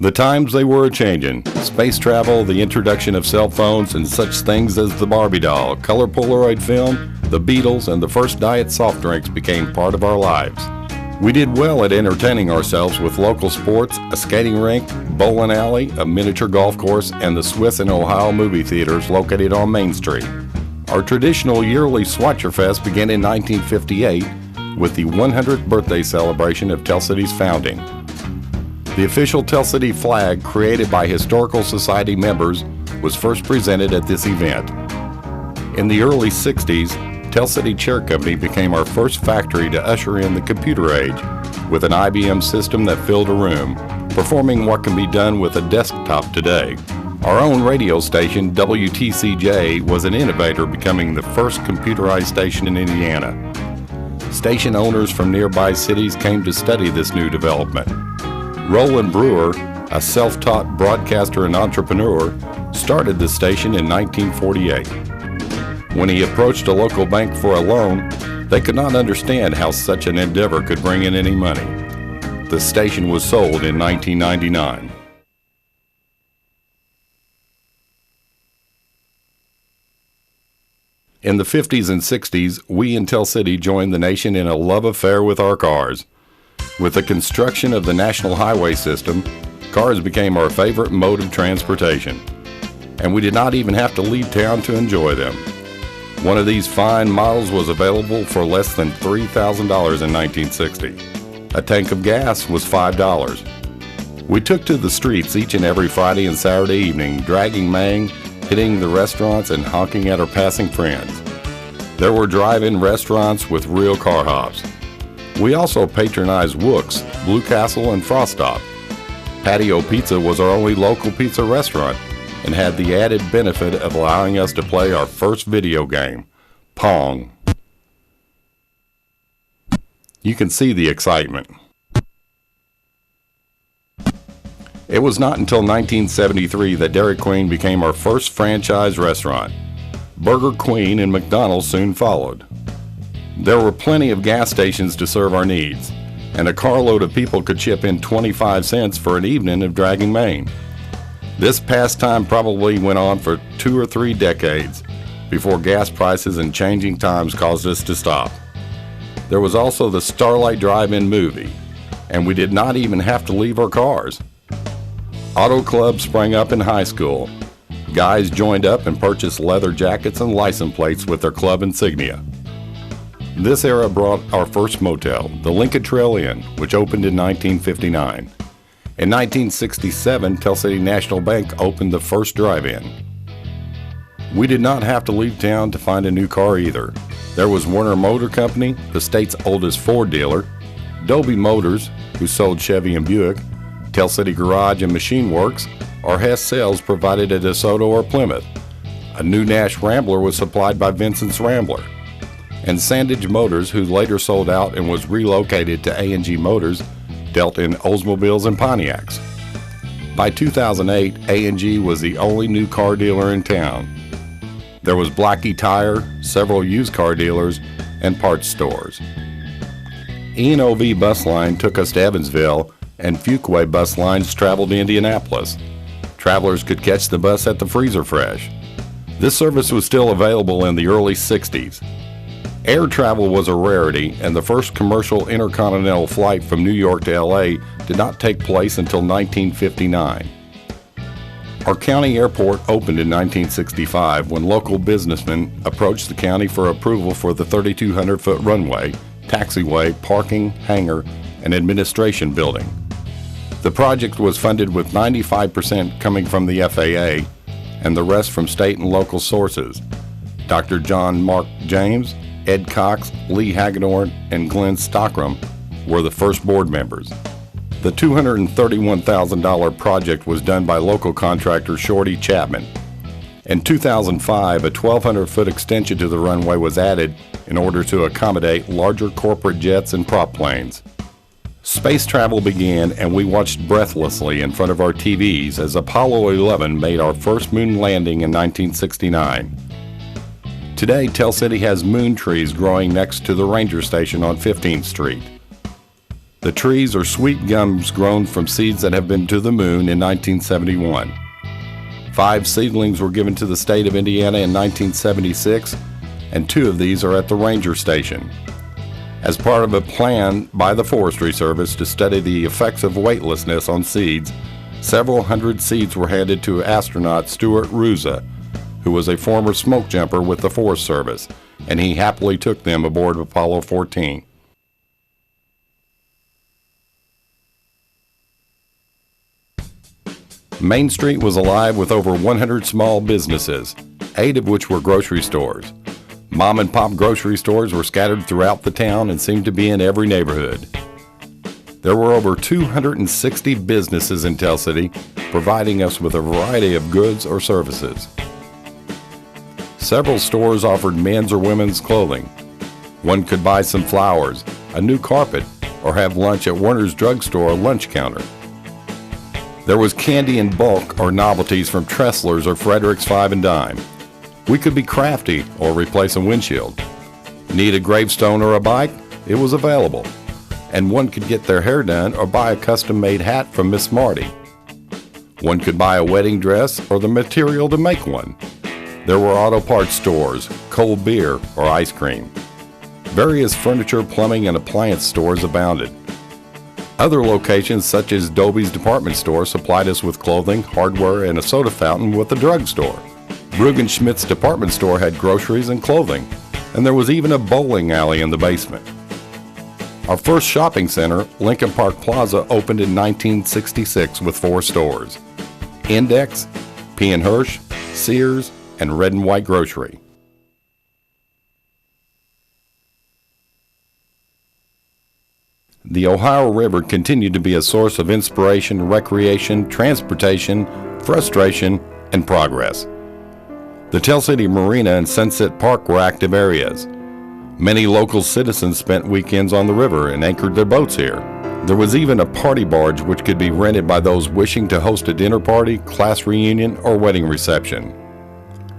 The times they were a-changin'. Space travel, the introduction of cell phones, and such things as the Barbie doll, color Polaroid film, the Beatles, and the first diet soft drinks became part of our lives. We did well at entertaining ourselves with local sports, a skating rink, bowling alley, a miniature golf course, and the Swiss and Ohio movie theaters located on Main Street. Our traditional yearly Swatcherfest began in 1958 with the 100th birthday celebration of Tell City's founding. The official Tell City flag, created by Historical Society members, was first presented at this event. In the early 60s, Tell City Chair Company became our first factory to usher in the computer age, with an IBM system that filled a room, performing what can be done with a desktop today. Our own radio station, WTCJ, was an innovator, becoming the first computerized station in Indiana. Station owners from nearby cities came to study this new development. Roland Brewer, a self-taught broadcaster and entrepreneur, started the station in 1948. When he approached a local bank for a loan, they could not understand how such an endeavor could bring in any money. The station was sold in 1999. In the 50s and 60s, we in Tell City joined the nation in a love affair with our cars. With the construction of the National Highway System, cars became our favorite mode of transportation, and we did not even have to leave town to enjoy them. One of these fine models was available for less than $3,000 in 1960. A tank of gas was $5. We took to the streets each and every Friday and Saturday evening, dragging Mang, hitting the restaurants, and honking at our passing friends. There were drive-in restaurants with real car hops. We also patronized Wook's, Blue Castle, and Frost Stop. Patio Pizza was our only local pizza restaurant and had the added benefit of allowing us to play our first video game, Pong. You can see the excitement. It was not until 1973 that Dairy Queen became our first franchise restaurant. Burger Queen and McDonald's soon followed. There were plenty of gas stations to serve our needs, and a carload of people could chip in 25 cents for an evening of dragging Maine. This pastime probably went on for 2 or 3 decades before gas prices and changing times caused us to stop. There was also the Starlight Drive-In movie, and we did not even have to leave our cars. Auto clubs sprang up in high school. Guys joined up and purchased leather jackets and license plates with their club insignia. This era brought our first motel, the Lincoln Trail Inn, which opened in 1959. In 1967, Tell City National Bank opened the first drive-in. We did not have to leave town to find a new car either. There was Werner Motor Company, the state's oldest Ford dealer, Dobie Motors, who sold Chevy and Buick, Tell City Garage and Machine Works, or Hess Sales provided a DeSoto or Plymouth. A new Nash Rambler was supplied by Vincent's Rambler. And Sandage Motors, who later sold out and was relocated to A&G Motors, dealt in Oldsmobiles and Pontiacs. By 2008, A&G was the only new car dealer in town. There was Blackie Tire, several used car dealers, and parts stores. E&OV Bus Line took us to Evansville, and Fuquay bus lines traveled to Indianapolis. Travelers could catch the bus at the Freezer Fresh. This service was still available in the early 60s. Air travel was a rarity, and the first commercial intercontinental flight from New York to LA did not take place until 1959. Our county airport opened in 1965 when local businessmen approached the county for approval for the 3,200-foot runway, taxiway, parking, hangar, and administration building. The project was funded with 95% coming from the FAA and the rest from state and local sources. Dr. John Mark James, Ed Cox, Lee Hagedorn, and Glenn Stockram were the first board members. The $231,000 project was done by local contractor Shorty Chapman. In 2005, a 1,200-foot extension to the runway was added in order to accommodate larger corporate jets and prop planes. Space travel began, and we watched breathlessly in front of our TVs as Apollo 11 made our first moon landing in 1969. Today, Tell City has moon trees growing next to the ranger station on 15th Street. The trees are sweet gums grown from seeds that have been to the moon in 1971. 5 seedlings were given to the state of Indiana in 1976, and 2 of these are at the Ranger Station. As part of a plan by the Forestry Service to study the effects of weightlessness on seeds, several hundred seeds were handed to astronaut Stuart Roosa, who was a former smoke jumper with the Forest Service, and he happily took them aboard Apollo 14. Main Street was alive with over 100 small businesses, 8 of which were grocery stores. Mom and pop grocery stores were scattered throughout the town and seemed to be in every neighborhood. There were over 260 businesses in Tell City, providing us with a variety of goods or services. Several stores offered men's or women's clothing. One could buy some flowers, a new carpet, or have lunch at Warner's Drugstore lunch counter. There was candy in bulk or novelties from Tressler's or Frederick's Five and Dime. We could be crafty or replace a windshield. Need a gravestone or a bike? It was available. And one could get their hair done or buy a custom-made hat from Miss Marty. One could buy a wedding dress or the material to make one. There were auto parts stores, cold beer, or ice cream. Various furniture, plumbing, and appliance stores abounded. Other locations, such as Dobie's department store, supplied us with clothing, hardware, and a soda fountain with a drugstore. Brueggenschmidt's department store had groceries and clothing, and there was even a bowling alley in the basement. Our first shopping center, Lincoln Park Plaza, opened in 1966 with 4 stores: Index, P. & Hirsch, Sears, and Red and White Grocery. The Ohio River continued to be a source of inspiration, recreation, transportation, frustration, and progress. The Tell City Marina and Sunset Park were active areas. Many local citizens spent weekends on the river and anchored their boats here. There was even a party barge which could be rented by those wishing to host a dinner party, class reunion, or wedding reception.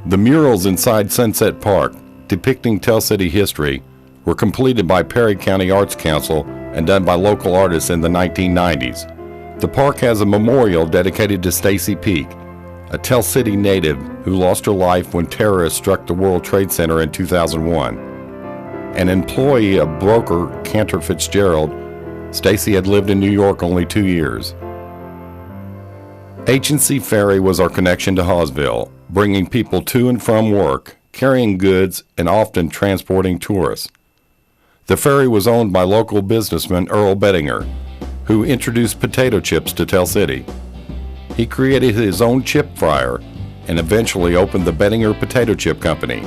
The murals inside Sunset Park, depicting Tell City history, were completed by Perry County Arts Council and done by local artists in the 1990s. The park has a memorial dedicated to Stacy Peak, a Tell City native who lost her life when terrorists struck the World Trade Center in 2001. An employee of broker Cantor Fitzgerald, Stacy had lived in New York only 2 years. H&C Ferry was our connection to Hawesville, bringing people to and from work, carrying goods, and often transporting tourists. The ferry was owned by local businessman Earl Bettinger, who introduced potato chips to Tell City. He created his own chip fryer and eventually opened the Bettinger Potato Chip Company.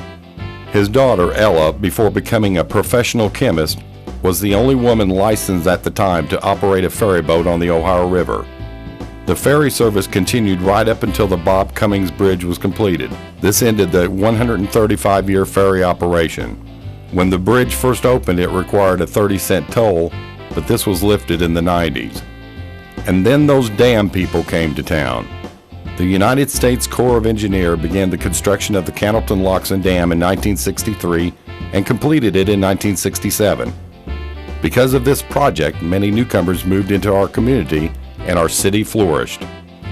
His daughter, Ella, before becoming a professional chemist, was the only woman licensed at the time to operate a ferry boat on the Ohio River. The ferry service continued right up until the Bob Cummings Bridge was completed. This ended the 135-year ferry operation. When the bridge first opened, it required a 30-cent toll, but this was lifted in the 90s. And then those dam people came to town. The United States Corps of Engineers began the construction of the Cannelton Locks and Dam in 1963 and completed it in 1967. Because of this project, many newcomers moved into our community and our city flourished.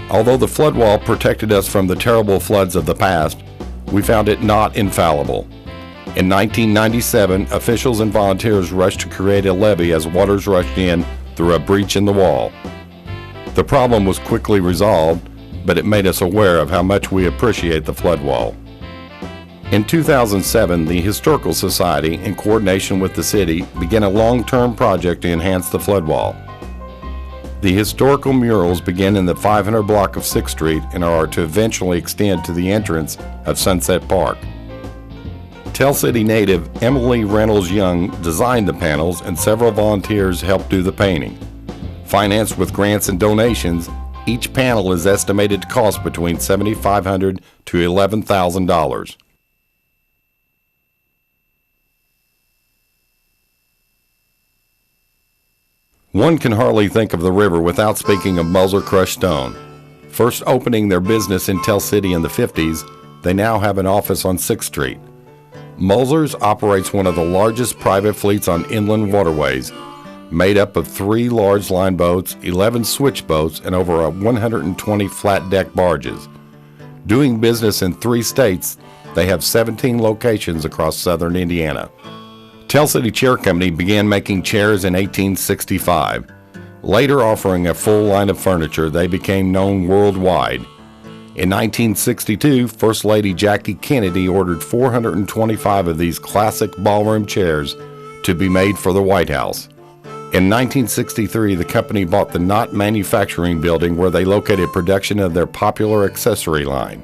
Although the flood wall protected us from the terrible floods of the past, we found it not infallible. In 1997, officials and volunteers rushed to create a levee as waters rushed in through a breach in the wall. The problem was quickly resolved, but it made us aware of how much we appreciate the flood wall. In 2007, the Historical Society, in coordination with the city, began a long-term project to enhance the flood wall. The historical murals begin in the 500 block of 6th Street and are to eventually extend to the entrance of Sunset Park. Tell City native Emily Reynolds Young designed the panels, and several volunteers helped do the painting. Financed with grants and donations, each panel is estimated to cost between $7,500 to $11,000. One can hardly think of the river without speaking of Mulzer Crushed Stone. First opening their business in Tell City in the 50s, they now have an office on 6th Street. Mulzer's operates one of the largest private fleets on inland waterways, made up of 3 large line boats, 11 switch boats, and over 120 flat deck barges. Doing business in 3 states, they have 17 locations across southern Indiana. Tell City Chair Company began making chairs in 1865. Later offering a full line of furniture, they became known worldwide. In 1962, First Lady Jackie Kennedy ordered 425 of these classic ballroom chairs to be made for the White House. In 1963, the company bought the Knott Manufacturing Building where they located production of their popular accessory line.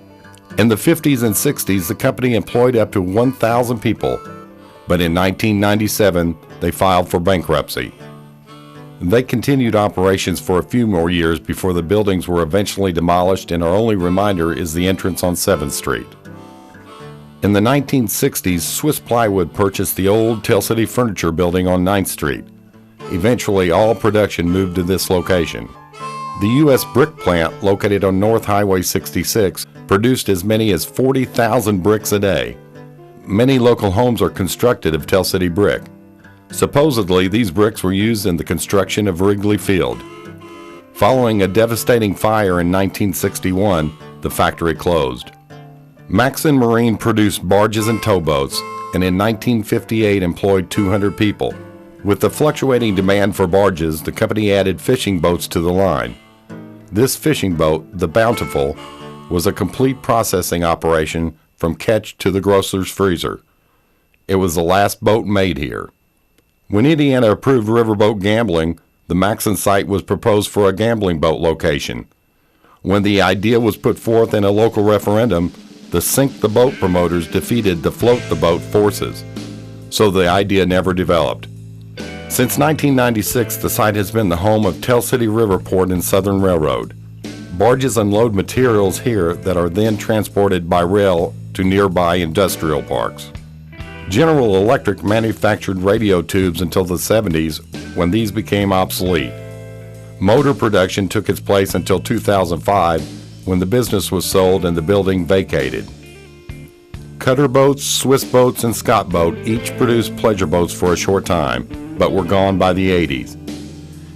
In the 50s and 60s, the company employed up to 1,000 people, but in 1997, they filed for bankruptcy. They continued operations for a few more years before the buildings were eventually demolished, and our only reminder is the entrance on 7th Street. In the 1960s, Swiss Plywood purchased the old Tell City Furniture Building on 9th Street. Eventually, all production moved to this location. The U.S. Brick Plant, located on North Highway 66, produced as many as 40,000 bricks a day. Many local homes are constructed of Tell City brick. Supposedly, these bricks were used in the construction of Wrigley Field. Following a devastating fire in 1961, the factory closed. Maxon Marine produced barges and towboats, and in 1958 employed 200 people. With the fluctuating demand for barges, the company added fishing boats to the line. This fishing boat, the Bountiful, was a complete processing operation from catch to the grocer's freezer. It was the last boat made here. When Indiana approved riverboat gambling, the Maxon site was proposed for a gambling boat location. When the idea was put forth in a local referendum, the Sink the Boat promoters defeated the Float the Boat forces, so the idea never developed. Since 1996, the site has been the home of Tell City Riverport and Southern Railroad. Barges unload materials here that are then transported by rail to nearby industrial parks. General Electric manufactured radio tubes until the 70s, when these became obsolete. Motor production took its place until 2005, when the business was sold and the building vacated. Cutter boats, Swiss boats, and Scott boat each produced pleasure boats for a short time, but were gone by the 80s.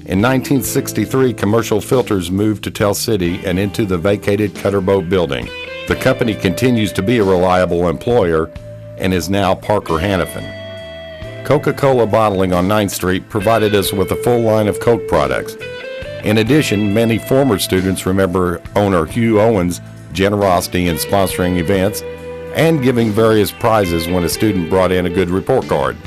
In 1963, commercial filters moved to Tell City and into the vacated Cutter Boat building. The company continues to be a reliable employer and is now Parker Hannifin. Coca-Cola Bottling on 9th Street provided us with a full line of Coke products. In addition, many former students remember owner Hugh Owens' generosity in sponsoring events and giving various prizes when a student brought in a good report card.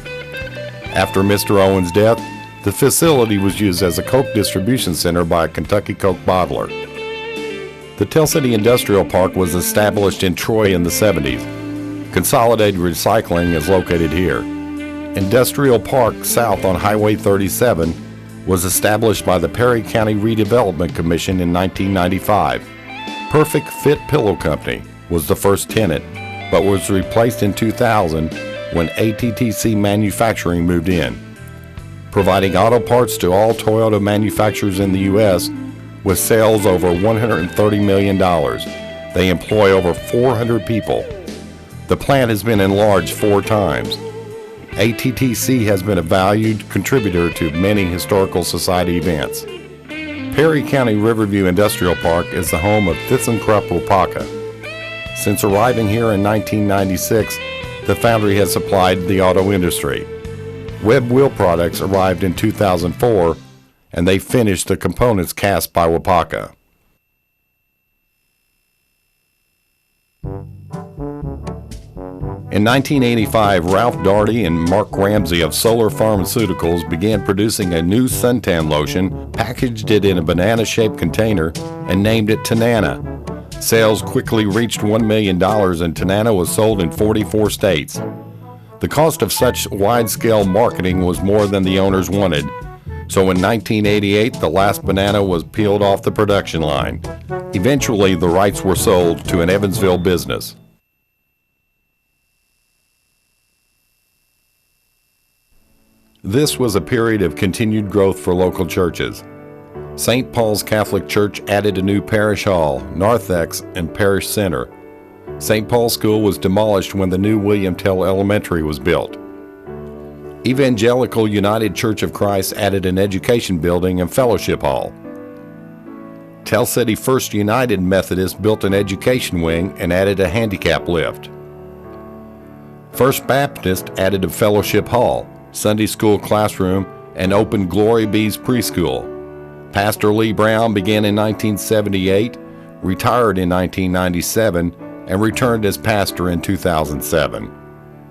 After Mr. Owens' death, the facility was used as a Coke distribution center by a Kentucky Coke bottler. The Tell City Industrial Park was established in Troy in the 70s. Consolidated Recycling is located here. Industrial Park South on Highway 37 was established by the Perry County Redevelopment Commission in 1995. Perfect Fit Pillow Company was the first tenant, but was replaced in 2000 when ATTC Manufacturing moved in. Providing auto parts to all Toyota manufacturers in the U.S. with sales over $130 million. They employ over 400 people. The plant has been enlarged 4 times. ATTC has been a valued contributor to many historical society events. Perry County Riverview Industrial Park is the home of ThyssenKrupp Waupaca. Since arriving here in 1996, the foundry has supplied the auto industry. Webb Wheel Products arrived in 2004, and they finished the components cast by Waupaca. In 1985, Ralph Daugherty and Mark Ramsey of Solar Pharmaceuticals began producing a new suntan lotion, packaged it in a banana-shaped container, and named it Tanana. Sales quickly reached $1 million, and Tanana was sold in 44 states. The cost of such wide-scale marketing was more than the owners wanted, so in 1988, the last banana was peeled off the production line. Eventually, the rights were sold to an Evansville business. This was a period of continued growth for local churches. St. Paul's Catholic Church added a new parish hall, narthex, and parish center. St. Paul's School was demolished when the new William Tell Elementary was built. Evangelical United Church of Christ added an education building and fellowship hall. Tell City First United Methodist built an education wing and added a handicap lift. First Baptist added a fellowship hall, Sunday school classroom, and opened Glory Bees preschool. Pastor Lee Brown began in 1978, retired in 1997, and returned as pastor in 2007.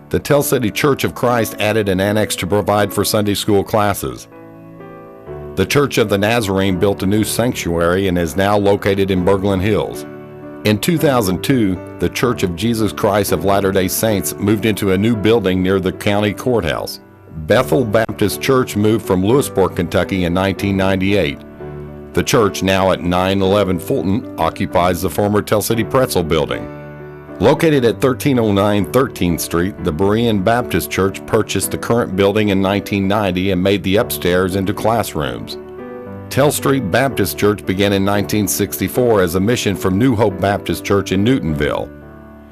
The Tell City Church of Christ added an annex to provide for Sunday school classes. The Church of the Nazarene built a new sanctuary and is now located in Berglund Hills. In 2002, the Church of Jesus Christ of Latter-day Saints moved into a new building near the county courthouse. Bethel Baptist Church moved from Lewisport, Kentucky in 1998. The church, now at 911 Fulton, occupies the former Tell City Pretzel building. Located at 1309 13th Street, the Berean Baptist Church purchased the current building in 1990 and made the upstairs into classrooms. Tell Street Baptist Church began in 1964 as a mission from New Hope Baptist Church in Newtonville.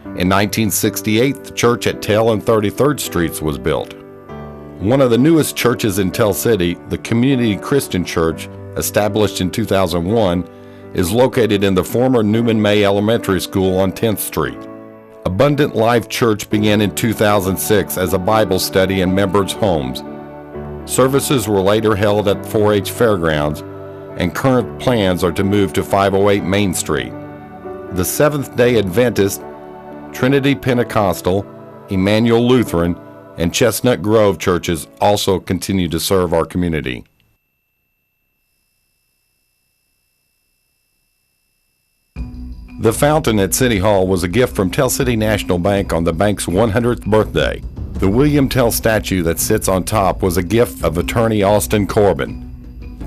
In 1968, the church at Tell and 33rd Streets was built. One of the newest churches in Tell City, the Community Christian Church, established in 2001, is located in the former Newman May Elementary School on 10th Street. Abundant Life Church began in 2006 as a Bible study in members' homes. Services were later held at 4-H Fairgrounds, and current plans are to move to 508 Main Street. The Seventh-day Adventist, Trinity Pentecostal, Emmanuel Lutheran, and Chestnut Grove churches also continue to serve our community. The fountain at City Hall was a gift from Tell City National Bank on the bank's 100th birthday. The William Tell statue that sits on top was a gift of attorney Austin Corbin.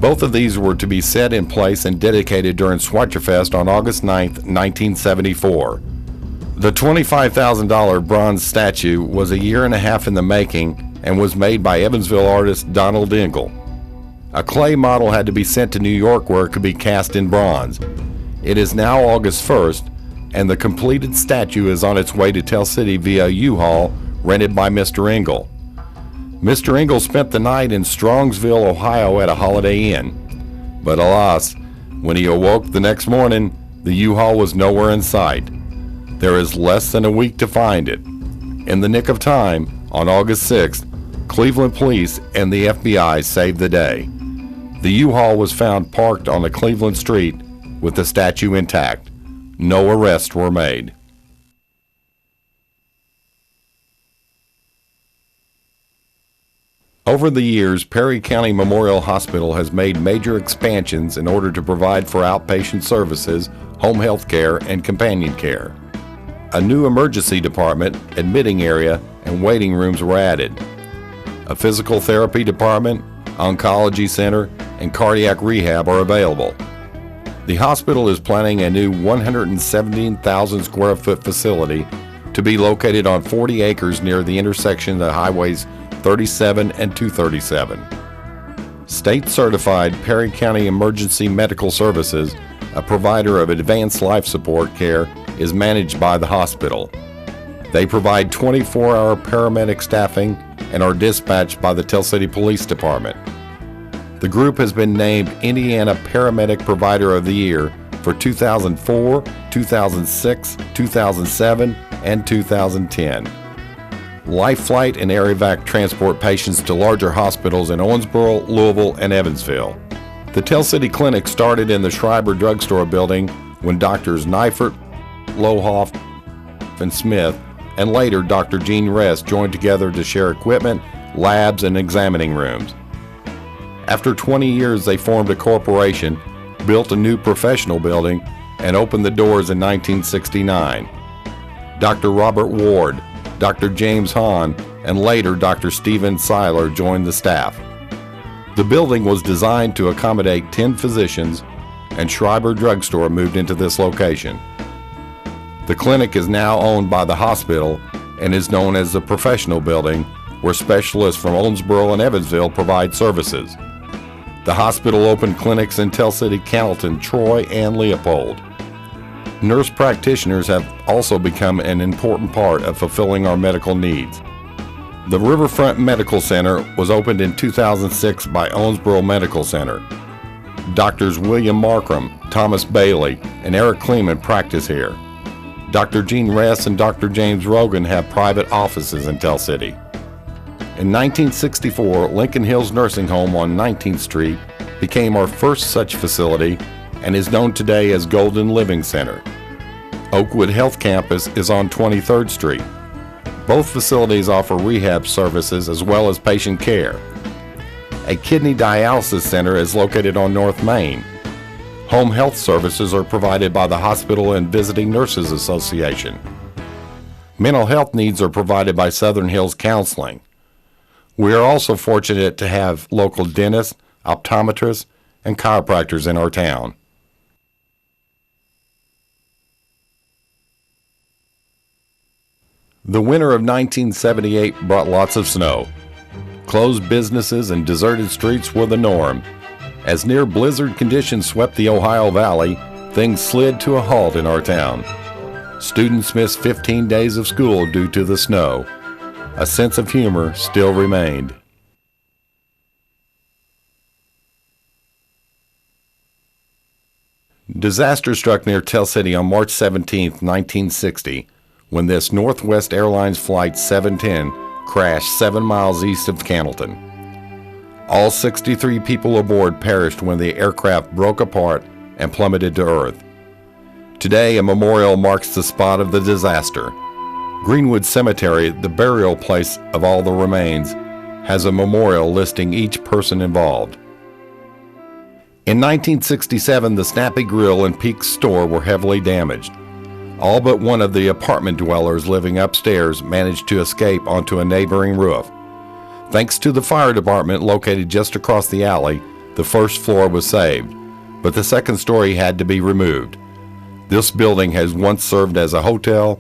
Both of these were to be set in place and dedicated during Schweitzer on August 9, 1974. The $25,000 bronze statue was a year and a half in the making and was made by Evansville artist Donald Engel. A clay model had to be sent to New York where it could be cast in bronze. It is now August 1st, and the completed statue is on its way to Tell City via U-Haul rented by Mr. Engel. Mr. Engel spent the night in Strongsville, Ohio at a Holiday Inn. But alas, when he awoke the next morning, the U-Haul was nowhere in sight. There is less than a week to find it. In the nick of time, on August 6th, Cleveland police and the FBI saved the day. The U-Haul was found parked on a Cleveland street with the statue intact. No arrests were made. Over the years, Perry County Memorial Hospital has made major expansions in order to provide for outpatient services, home health care, and companion care. A new emergency department, admitting area, and waiting rooms were added. A physical therapy department, oncology center, and cardiac rehab are available. The hospital is planning a new 117,000 square foot facility to be located on 40 acres near the intersection of Highways 37 and 237. State-certified Perry County Emergency Medical Services, a provider of advanced life support care, is managed by the hospital. They provide 24-hour paramedic staffing and are dispatched by the Tell City Police Department. The group has been named Indiana Paramedic Provider of the Year for 2004, 2006, 2007, and 2010. Life Flight and Air Evac transport patients to larger hospitals in Owensboro, Louisville, and Evansville. The Tell City Clinic started in the Schreiber Drugstore building when Drs. Neifert, Lohoff, and Smith, and later Dr. Gene Rest joined together to share equipment, labs, and examining rooms. After 20 years, they formed a corporation, built a new professional building, and opened the doors in 1969. Dr. Robert Ward, Dr. James Hahn, and later Dr. Stephen Seiler joined the staff. The building was designed to accommodate 10 physicians, and Schreiber Drugstore moved into this location. The clinic is now owned by the hospital and is known as the Professional Building, where specialists from Owensboro and Evansville provide services. The hospital opened clinics in Tell City, Cannleton, Troy, and Leopold. Nurse practitioners have also become an important part of fulfilling our medical needs. The Riverfront Medical Center was opened in 2006 by Owensboro Medical Center. Doctors William Markram, Thomas Bailey, and Eric Kleeman practice here. Dr. Gene Ress and Dr. James Rogan have private offices in Tell City. In 1964, Lincoln Hills Nursing Home on 19th Street became our first such facility and is known today as Golden Living Center. Oakwood Health Campus is on 23rd Street. Both facilities offer rehab services as well as patient care. A kidney dialysis center is located on North Main. Home health services are provided by the Hospital and Visiting Nurses Association. Mental health needs are provided by Southern Hills Counseling. We are also fortunate to have local dentists, optometrists, and chiropractors in our town. The winter of 1978 brought lots of snow. Closed businesses and deserted streets were the norm. As near blizzard conditions swept the Ohio Valley, things slid to a halt in our town. Students missed 15 days of school due to the snow. A sense of humor still remained. Disaster struck near Tell City on March 17, 1960, when this Northwest Airlines Flight 710 crashed 7 miles east of Cannelton. All 63 people aboard perished when the aircraft broke apart and plummeted to earth. Today, a memorial marks the spot of the disaster. Greenwood Cemetery, the burial place of all the remains, has a memorial listing each person involved. In 1967, the Snappy Grill and Peaks store were heavily damaged. All but one of the apartment dwellers living upstairs managed to escape onto a neighboring roof. Thanks to the fire department located just across the alley, the first floor was saved, but the second story had to be removed. This building has once served as a hotel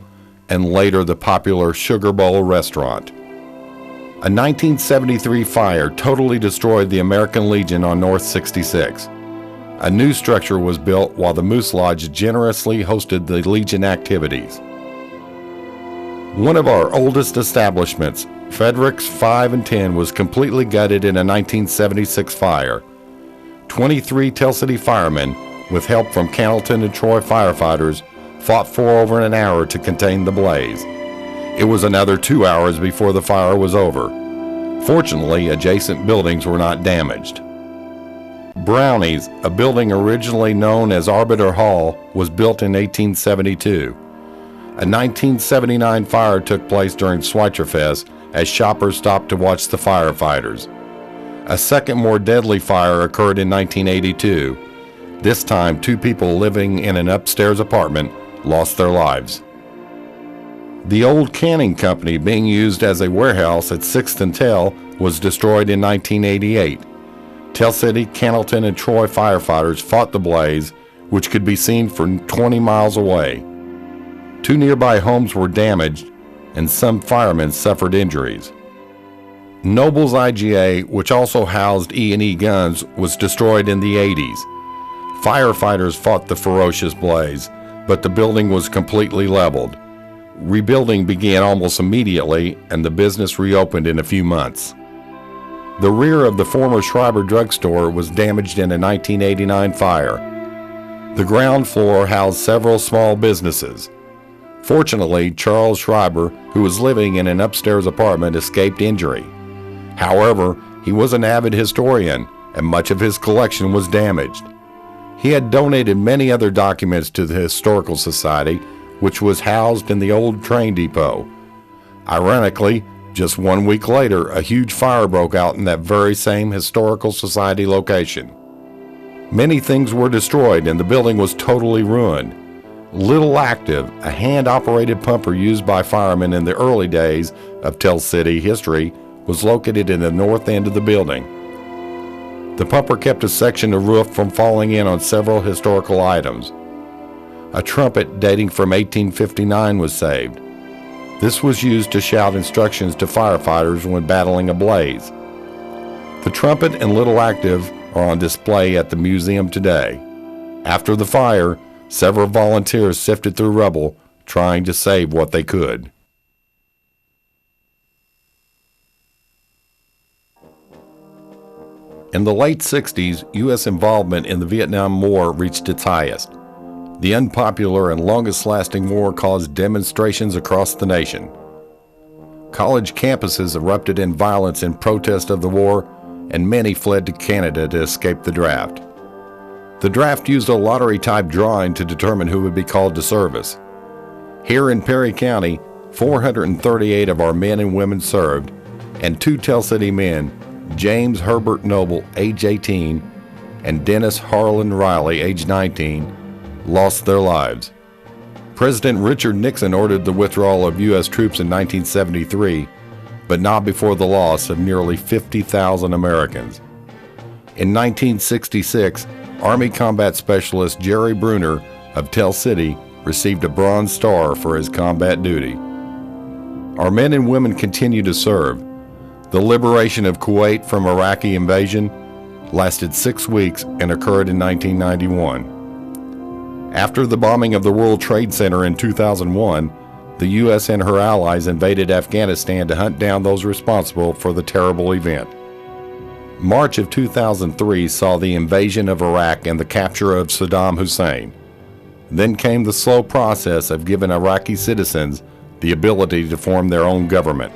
and later the popular Sugar Bowl restaurant. A 1973 fire totally destroyed the American Legion on North 66. A new structure was built while the Moose Lodge generously hosted the Legion activities. One of our oldest establishments, Frederick's 5 and 10, was completely gutted in a 1976 fire. 23 Tell City firemen, with help from Cannelton and Troy firefighters, fought for over an hour to contain the blaze. It was another 2 hours before the fire was over. Fortunately, adjacent buildings were not damaged. Brownie's, a building originally known as Arbiter Hall, was built in 1872. A 1979 fire took place during Schweitzer as shoppers stopped to watch the firefighters. A second, more deadly fire occurred in 1982. This time, 2 people living in an upstairs apartment lost their lives. The old canning company being used as a warehouse at 6th and Tell was destroyed in 1988. Tell City, Cannelton, and Troy firefighters fought the blaze, which could be seen from 20 miles away. 2 nearby homes were damaged, and some firemen suffered injuries. Noble's IGA, which also housed E&E guns, was destroyed in the 80s. Firefighters fought the ferocious blaze, but the building was completely leveled. Rebuilding began almost immediately, and the business reopened in a few months. The rear of the former Schreiber drugstore was damaged in a 1989 fire. The ground floor housed several small businesses. Fortunately, Charles Schreiber, who was living in an upstairs apartment, escaped injury. However, he was an avid historian, and much of his collection was damaged. He had donated many other documents to the Historical Society, which was housed in the old train depot. Ironically, just 1 week later, a huge fire broke out in that very same Historical Society location. Many things were destroyed and the building was totally ruined. Little Active, a hand-operated pumper used by firemen in the early days of Tell City history, was located in the north end of the building. The pumper kept a section of roof from falling in on several historical items. A trumpet dating from 1859 was saved. This was used to shout instructions to firefighters when battling a blaze. The trumpet and Little Active are on display at the museum today. After the fire, several volunteers sifted through rubble, trying to save what they could. In the late 60s, U.S. involvement in the Vietnam War reached its highest. The unpopular and longest-lasting war caused demonstrations across the nation. College campuses erupted in violence in protest of the war, and many fled to Canada to escape the draft. The draft used a lottery-type drawing to determine who would be called to service. Here in Perry County, 438 of our men and women served, and 2 Tell City men, James Herbert Noble, age 18, and Dennis Harlan Riley, age 19, lost their lives. President Richard Nixon ordered the withdrawal of U.S. troops in 1973, but not before the loss of nearly 50,000 Americans. In 1966, Army Combat Specialist Jerry Bruner of Tell City received a Bronze Star for his combat duty. Our men and women continue to serve. The liberation of Kuwait from Iraqi invasion lasted 6 weeks and occurred in 1991. After the bombing of the World Trade Center in 2001, the U.S. and her allies invaded Afghanistan to hunt down those responsible for the terrible event. March of 2003 saw the invasion of Iraq and the capture of Saddam Hussein. Then came the slow process of giving Iraqi citizens the ability to form their own government.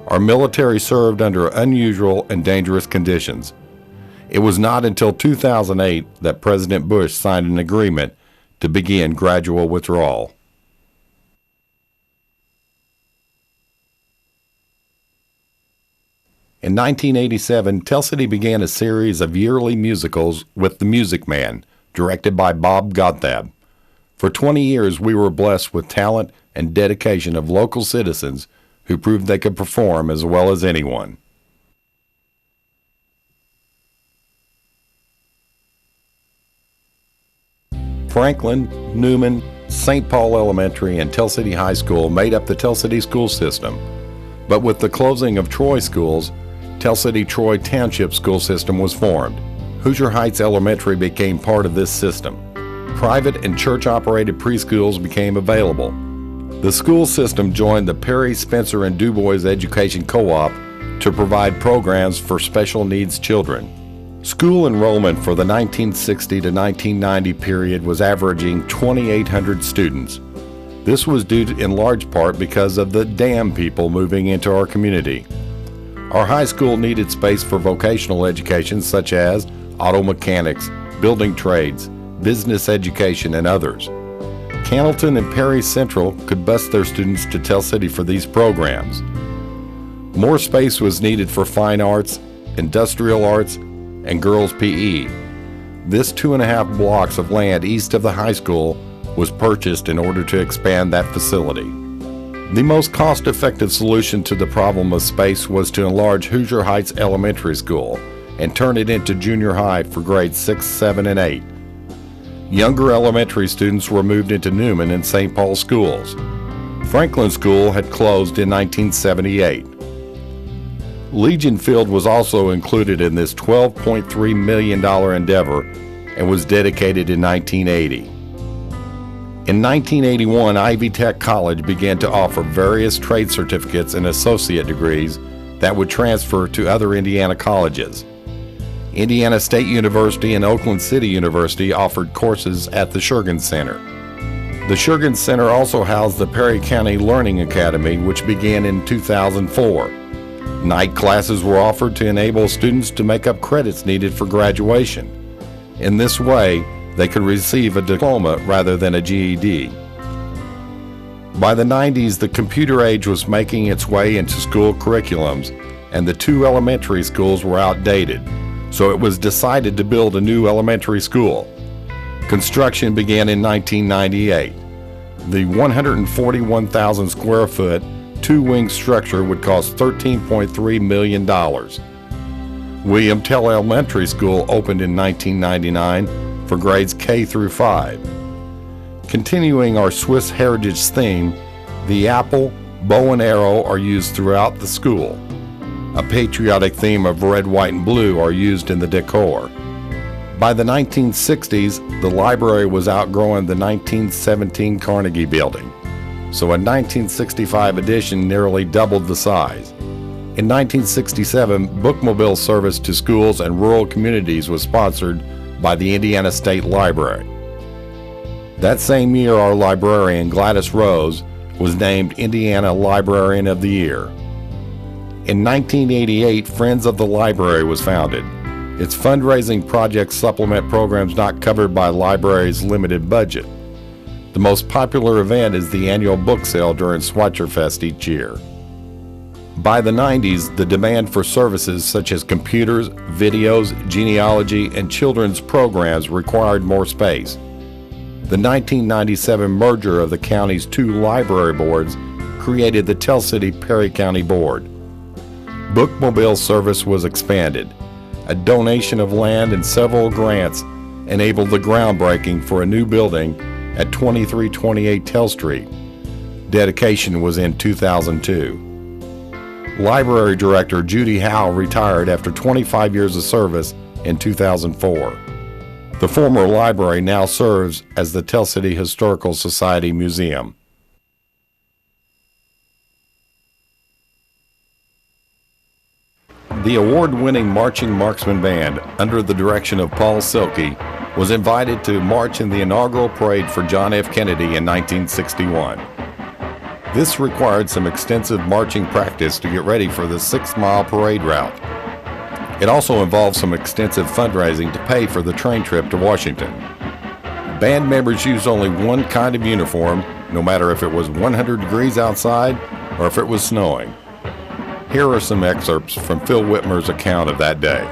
Our military served under unusual and dangerous conditions. It was not until 2008 that President Bush signed an agreement to begin gradual withdrawal. In 1987, Tell City began a series of yearly musicals with The Music Man, directed by Bob Gottlieb. For 20 years, we were blessed with talent and dedication of local citizens who proved they could perform as well as anyone. Franklin, Newman, St. Paul Elementary, and Tell City High School made up the Tell City school system. But with the closing of Troy schools, Tell City Troy Township school system was formed. Hoosier Heights Elementary became part of this system. Private and church-operated preschools became available. The school system joined the Perry, Spencer, and DuBois Education Co-op to provide programs for special needs children. School enrollment for the 1960 to 1990 period was averaging 2,800 students. This was due in large part because of the dam people moving into our community. Our high school needed space for vocational education such as auto mechanics, building trades, business education, and others. Cannleton and Perry Central could bus their students to Tell City for these programs. More space was needed for fine arts, industrial arts, and girls' PE. This 2.5 blocks of land east of the high school was purchased in order to expand that facility. The most cost-effective solution to the problem of space was to enlarge Hoosier Heights Elementary School and turn it into junior high for grades 6, 7, and 8. Younger elementary students were moved into Newman and St. Paul schools. Franklin School had closed in 1978. Legion Field was also included in this $12.3 million endeavor and was dedicated in 1980. In 1981, Ivy Tech College began to offer various trade certificates and associate degrees that would transfer to other Indiana colleges. Indiana State University and Oakland City University offered courses at the Shergan Center. The Shergan Center also housed the Perry County Learning Academy, which began in 2004. Night classes were offered to enable students to make up credits needed for graduation. In this way, they could receive a diploma rather than a GED. By the 90s, the computer age was making its way into school curriculums, and the 2 elementary schools were outdated, so it was decided to build a new elementary school. Construction began in 1998. The 141,000 square foot, 2-wing structure would cost $13.3 million. William Tell Elementary School opened in 1999 for grades K through 5. Continuing our Swiss heritage theme, the apple, bow, and arrow are used throughout the school. A patriotic theme of red, white, and blue are used in the decor. By the 1960s, the library was outgrowing the 1917 Carnegie Building, so a 1965 addition nearly doubled the size. In 1967, bookmobile service to schools and rural communities was sponsored by the Indiana State Library. That same year, our librarian, Gladys Rose, was named Indiana Librarian of the Year. In 1988, Friends of the Library was founded. Its fundraising projects supplement programs not covered by the library's limited budget. The most popular event is the annual book sale during Schweitzer each year. By the 90s, the demand for services such as computers, videos, genealogy, and children's programs required more space. The 1997 merger of the county's two library boards created the Tell City Perry County Board. Bookmobile service was expanded. A donation of land and several grants enabled the groundbreaking for a new building at 2328 Tell Street. Dedication was in 2002. Library Director Judy Howe retired after 25 years of service in 2004. The former library now serves as the Tell City Historical Society Museum. The award-winning Marching Marksman Band, under the direction of Paul Silke, was invited to march in the inaugural parade for John F. Kennedy in 1961. This required some extensive marching practice to get ready for the 6-mile parade route. It also involved some extensive fundraising to pay for the train trip to Washington. Band members used only one kind of uniform, no matter if it was 100 degrees outside or if it was snowing. Here are some excerpts from Phil Whitmer's account of that day.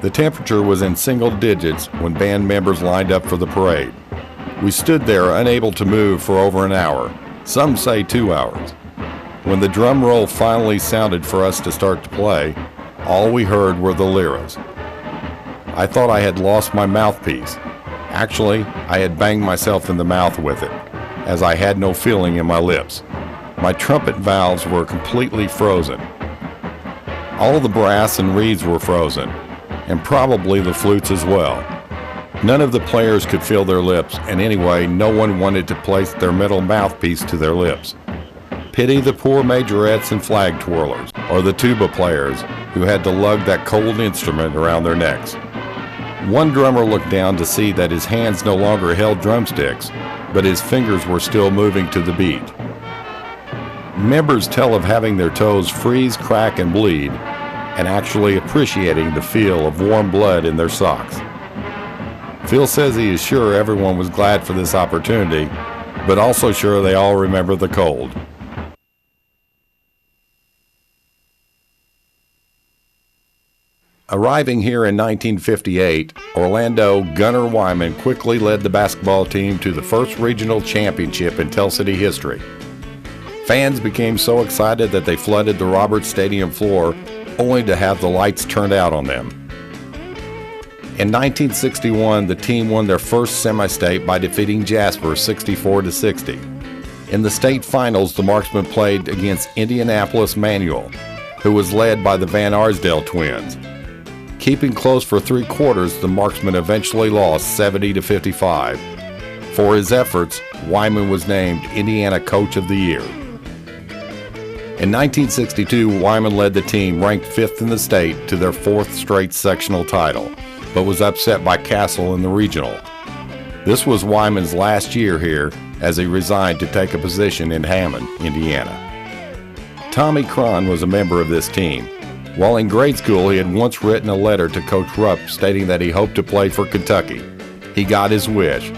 The temperature was in single digits when band members lined up for the parade. We stood there unable to move for over an hour, some say 2 hours. When the drum roll finally sounded for us to start to play, all we heard were the liras. I thought I had lost my mouthpiece. Actually, I had banged myself in the mouth with it, as I had no feeling in my lips. My trumpet valves were completely frozen. All the brass and reeds were frozen, and probably the flutes as well. None of the players could feel their lips, and anyway, no one wanted to place their metal mouthpiece to their lips. Pity the poor majorettes and flag twirlers, or the tuba players, who had to lug that cold instrument around their necks. One drummer looked down to see that his hands no longer held drumsticks, but his fingers were still moving to the beat. Members tell of having their toes freeze, crack, and bleed, and actually appreciating the feel of warm blood in their socks. Phil says he is sure everyone was glad for this opportunity, but also sure they all remember the cold. Arriving here in 1958, Orlando Gunner Wyman quickly led the basketball team to the first regional championship in Tell City history. Fans became so excited that they flooded the Roberts Stadium floor, only to have the lights turned out on them. In 1961, the team won their first semi-state by defeating Jasper 64-60. In the state finals, the Marksmen played against Indianapolis Manual, who was led by the Van Arsdale twins. Keeping close for 3 quarters, the Marksmen eventually lost 70-55. For his efforts, Wyman was named Indiana Coach of the Year. In 1962, Wyman led the team, ranked 5th in the state, to their 4th straight sectional title, but was upset by Castle in the regional. This was Wyman's last year here, as he resigned to take a position in Hammond, Indiana. Tommy Cron was a member of this team. While in grade school, he had once written a letter to Coach Rupp stating that he hoped to play for Kentucky. He got his wish.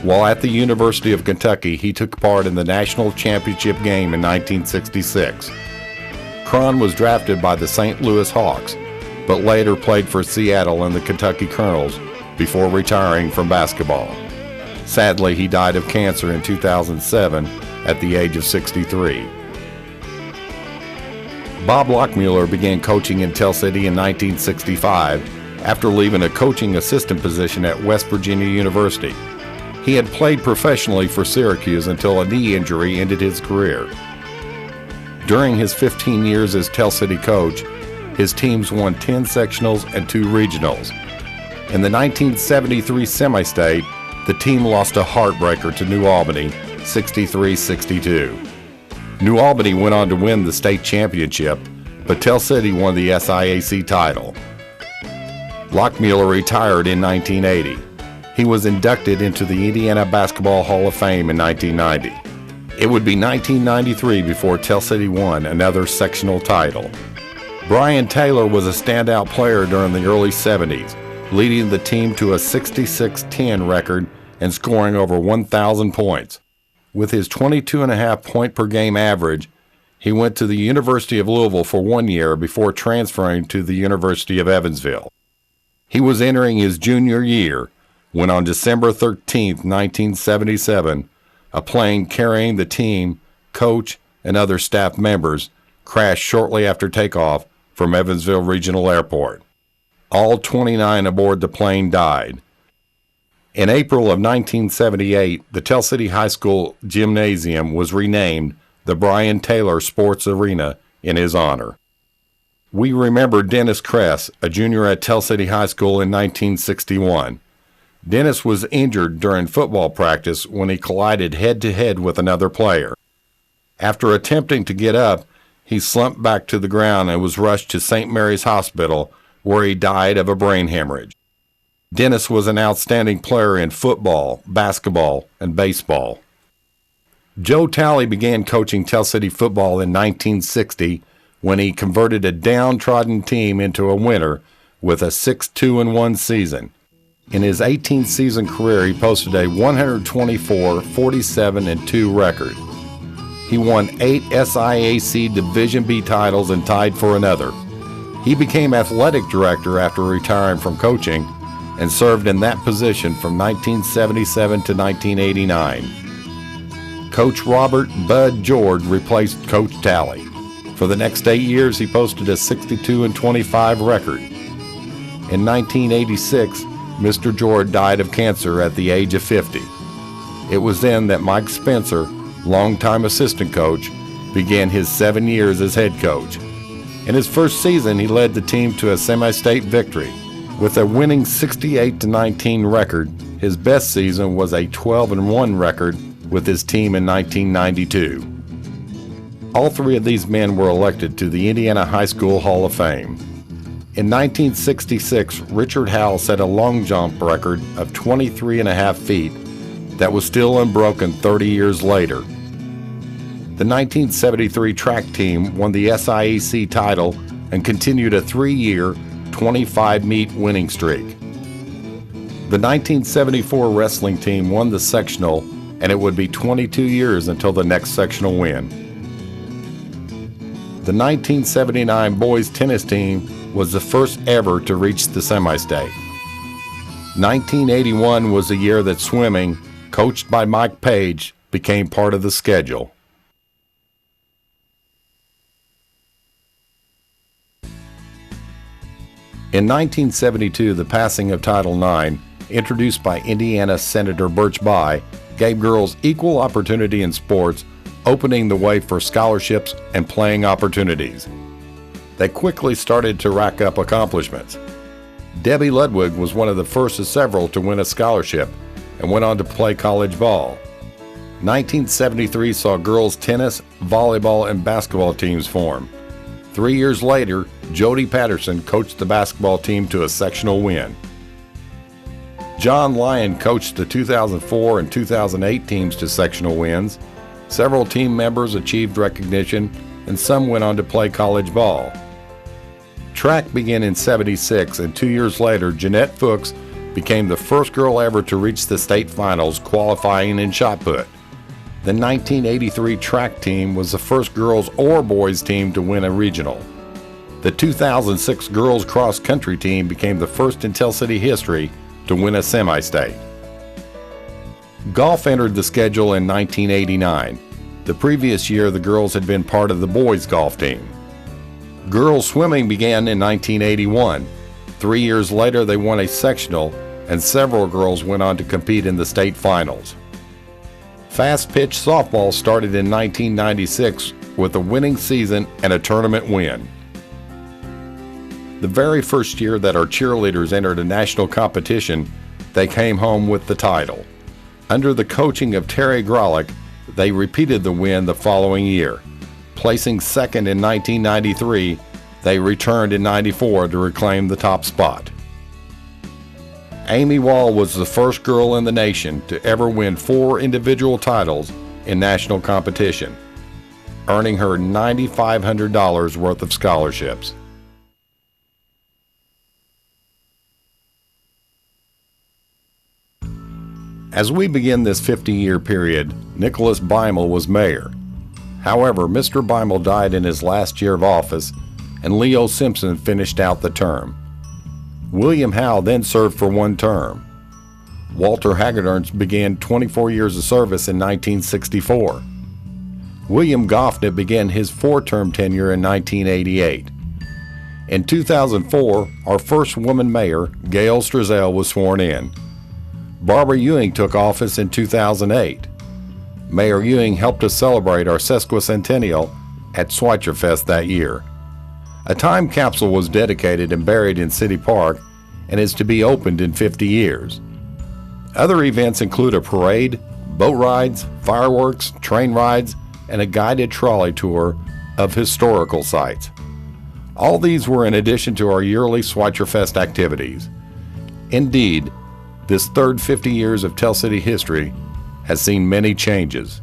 While at the University of Kentucky, he took part in the national championship game in 1966. Cron was drafted by the St. Louis Hawks, but later played for Seattle and the Kentucky Colonels before retiring from basketball. Sadly, he died of cancer in 2007 at the age of 63. Bob Lockmuller began coaching in Tell City in 1965 after leaving a coaching assistant position at West Virginia University. He had played professionally for Syracuse until a knee injury ended his career. During his 15 years as Tell City coach, his teams won 10 sectionals and 2 regionals. In the 1973 semi-state, the team lost a heartbreaker to New Albany, 63-62. New Albany went on to win the state championship, but Tell City won the SIAC title. Lockmuller retired in 1980. He was inducted into the Indiana Basketball Hall of Fame in 1990. It would be 1993 before Tell City won another sectional title. Brian Taylor was a standout player during the early 70s, leading the team to a 66-10 record and scoring over 1,000 points. With his 22.5 point per game average, he went to the University of Louisville for 1 year before transferring to the University of Evansville. He was entering his junior year when on December 13, 1977, a plane carrying the team, coach, and other staff members crashed shortly after takeoff from Evansville Regional Airport. All 29 aboard the plane died. In April of 1978, the Tell City High School gymnasium was renamed the Brian Taylor Sports Arena in his honor. We remember Dennis Kress, a junior at Tell City High School in 1961. Dennis was injured during football practice when he collided head-to-head with another player. After attempting to get up, he slumped back to the ground and was rushed to St. Mary's Hospital, where he died of a brain hemorrhage. Dennis was an outstanding player in football, basketball, and baseball. Joe Talley began coaching Tell City football in 1960 when he converted a downtrodden team into a winner with a 6-2-1 season. In his 18-season career, he posted a 124-47-2 record. He won 8 SIAC Division B titles and tied for another. He became athletic director after retiring from coaching and served in that position from 1977 to 1989. Coach Robert Bud George replaced Coach Talley. For the next 8 years, he posted a 62-25 record. In 1986, Mr. George died of cancer at the age of 50. It was then that Mike Spencer, longtime assistant coach, began his 7 years as head coach. In his first season, he led the team to a semi-state victory. With a winning 68-19 record, his best season was a 12-1 record with his team in 1992. All three of these men were elected to the Indiana High School Hall of Fame. In 1966, Richard Howell set a long jump record of 23.5 feet that was still unbroken 30 years later. The 1973 track team won the SIAC title and continued a 3-year, 25-meet winning streak. The 1974 wrestling team won the sectional, and it would be 22 years until the next sectional win. The 1979 boys tennis team was the first ever to reach the semi-state. 1981 was the year that swimming, coached by Mike Page, became part of the schedule. In 1972, the passing of Title IX, introduced by Indiana Senator Birch Bayh, gave girls equal opportunity in sports, opening the way for scholarships and playing opportunities. They quickly started to rack up accomplishments. Debbie Ludwig was one of the first of several to win a scholarship and went on to play college ball. 1973 saw girls' tennis, volleyball, and basketball teams form. 3 years later, Jody Patterson coached the basketball team to a sectional win. John Lyon coached the 2004 and 2008 teams to sectional wins. Several team members achieved recognition, and some went on to play college ball. Track began in '76, and 2 years later, Jeanette Fuchs became the first girl ever to reach the state finals, qualifying in shot put. The 1983 track team was the first girls or boys team to win a regional. The 2006 girls cross country team became the first in Tell City history to win a semi-state. Golf entered the schedule in 1989. The previous year, the girls had been part of the boys' golf team. Girls swimming began in 1981. 3 years later, they won a sectional, and several girls went on to compete in the state finals. Fast-pitch softball started in 1996 with a winning season and a tournament win. The very first year that our cheerleaders entered a national competition, they came home with the title. Under the coaching of Terry Grolick, they repeated the win the following year, placing second in 1993 They returned in '94 to reclaim the top spot. Amy Wall was the first girl in the nation to ever win 4 individual titles in national competition, earning her $9,500 worth of scholarships. As we begin this 50-year period, Nicholas Beimel was mayor. However, Mr. Beimel died in his last year of office, and Leo Simpson finished out the term. William Howe then served for 1 term. Walter Hagedorn began 24 years of service in 1964. William Goffnett began his 4-term tenure in 1988. In 2004, our first woman mayor, Gail Strazel, was sworn in. Barbara Ewing took office in 2008. Mayor Ewing helped us celebrate our Sesquicentennial at Schweitzer that year. A time capsule was dedicated and buried in City Park and is to be opened in 50 years. Other events include a parade, boat rides, fireworks, train rides, and a guided trolley tour of historical sites. All these were in addition to our yearly Schweitzer activities. Indeed, this third 50 years of Tell City history has seen many changes.